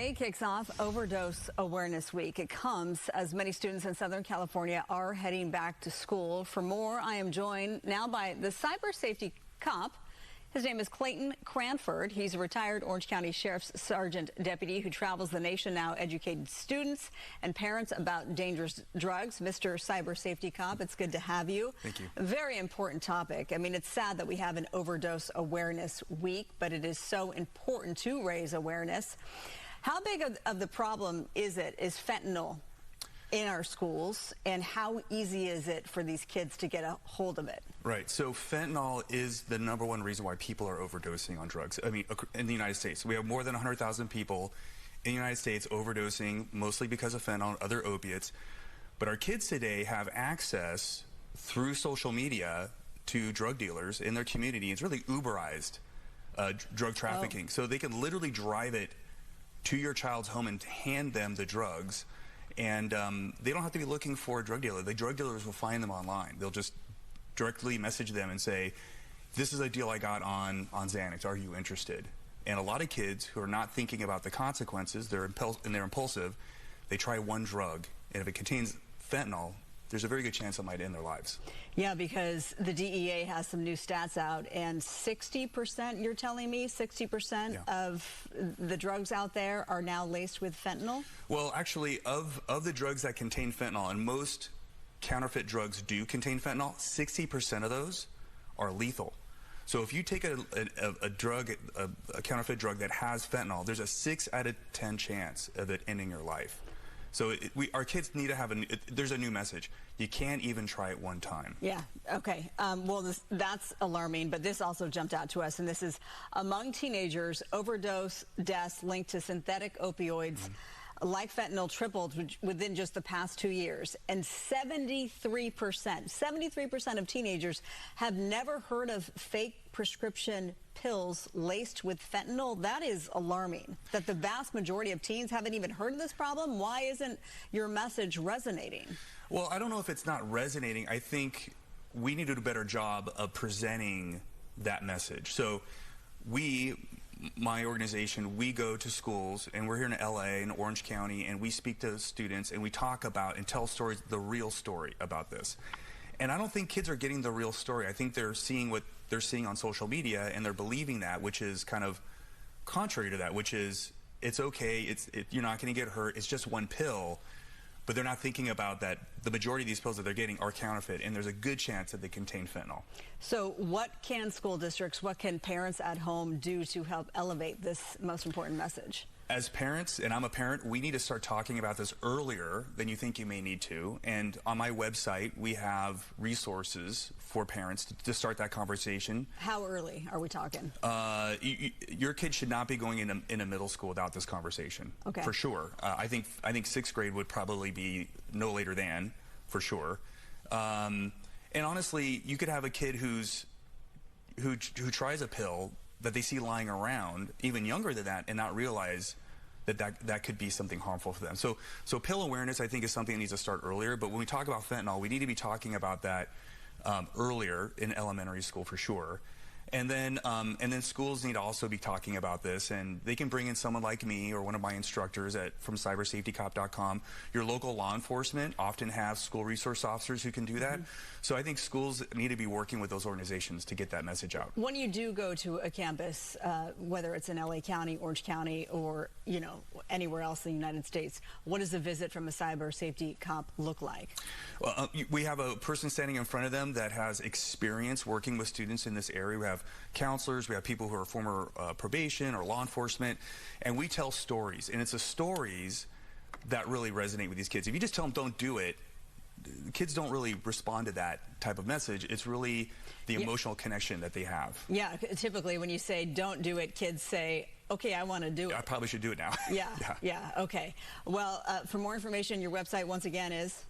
Today kicks off Overdose Awareness Week. It comes as many students in Southern California are heading back to school. For more, I am joined now by the cyber safety cop. His name is Clayton Cranford. He's a retired Orange County Sheriff's Sergeant Deputy who travels the nation now educating students and parents about dangerous drugs. Mr. Cyber Safety Cop, it's good to have you. Thank you. A very important topic. I mean, it's sad that we have an Overdose Awareness Week, but it is so important to raise awareness. How big of the problem is fentanyl in our schools, and how easy is it for these kids to get a hold of it? Right. So fentanyl is the #1 reason why people are overdosing on drugs. I mean, in the United States, we have more than 100,000 people in the United States overdosing, mostly because of fentanyl and other opiates. But our kids today have access through social media to drug dealers in their community. It's really Uberized drug trafficking. Oh. So they can literally drive it to your child's home and hand them the drugs. And they don't have to be looking for a drug dealer. The drug dealers will find them online. They'll just directly message them and say, this is a deal I got on Xanax. Are you interested? And a lot of kids who are not thinking about the consequences, they're impulsive, they try one drug. And if it contains fentanyl, there's a very good chance it might end their lives. Yeah, because the DEA has some new stats out, and 60%, you're telling me, 60% of the drugs out there are now laced with fentanyl? Well, actually, of the drugs that contain fentanyl, and most counterfeit drugs do contain fentanyl, 60% of those are lethal. So if you take a counterfeit drug that has fentanyl, there's a 6 out of 10 chance of it ending your life. So our kids need to have there's a new message. You can't even try it one time. Yeah, okay. Well, that's alarming, but this also jumped out to us, and this is among teenagers, overdose deaths linked to synthetic opioids like fentanyl tripled within just the past 2 years. And 73% of teenagers have never heard of fake prescription pills laced with fentanyl. That is alarming, that the vast majority of teens haven't even heard of this problem. Why isn't your message resonating? Well, I don't know if it's not resonating. I think we need to do a better job of presenting that message. So my organization, we go to schools, and we're here in LA in Orange County, and we speak to students and we talk about and tell stories, the real story about this. And I don't think kids are getting the real story. I think they're seeing what they're seeing on social media, and they're believing that, which is kind of contrary to that, which is it's okay, you're not going to get hurt, it's just one pill. But they're not thinking about that the majority of these pills that they're getting are counterfeit, and there's a good chance that they contain fentanyl. So what can school districts, what can parents at home do to help elevate this most important message? As parents, and I'm a parent, we need to start talking about this earlier than you think you may need to. And on my website, we have resources for parents to start that conversation. How early are we talking? Your kid should not be going in a middle school without this conversation. Okay. For sure. I think 6th grade would probably be no later than, for sure. And honestly, you could have a kid who tries a pill that they see lying around, even younger than that, and not realize that could be something harmful for them. So pill awareness, I think, is something that needs to start earlier. But when we talk about fentanyl, we need to be talking about that earlier in elementary school for sure. And then schools need to also be talking about this, and they can bring in someone like me or one of my instructors from cybersafetycop.com. Your local law enforcement often have school resource officers who can do that. So I think schools need to be working with those organizations to get that message out. When you do go to a campus, whether it's in LA County, Orange County, or anywhere else in the United States, what does a visit from a cyber safety cop look like? Well, we have a person standing in front of them that has experience working with students in this area. We have counselors, we have people who are former probation or law enforcement, and we tell stories. And it's the stories that really resonate with these kids. If you just tell them don't do it, kids don't really respond to that type of message. It's really the emotional connection that they have. Yeah, typically when you say don't do it, kids say, okay, I want to do it. I probably should do it now. Yeah, okay. Well, for more information, your website once again is?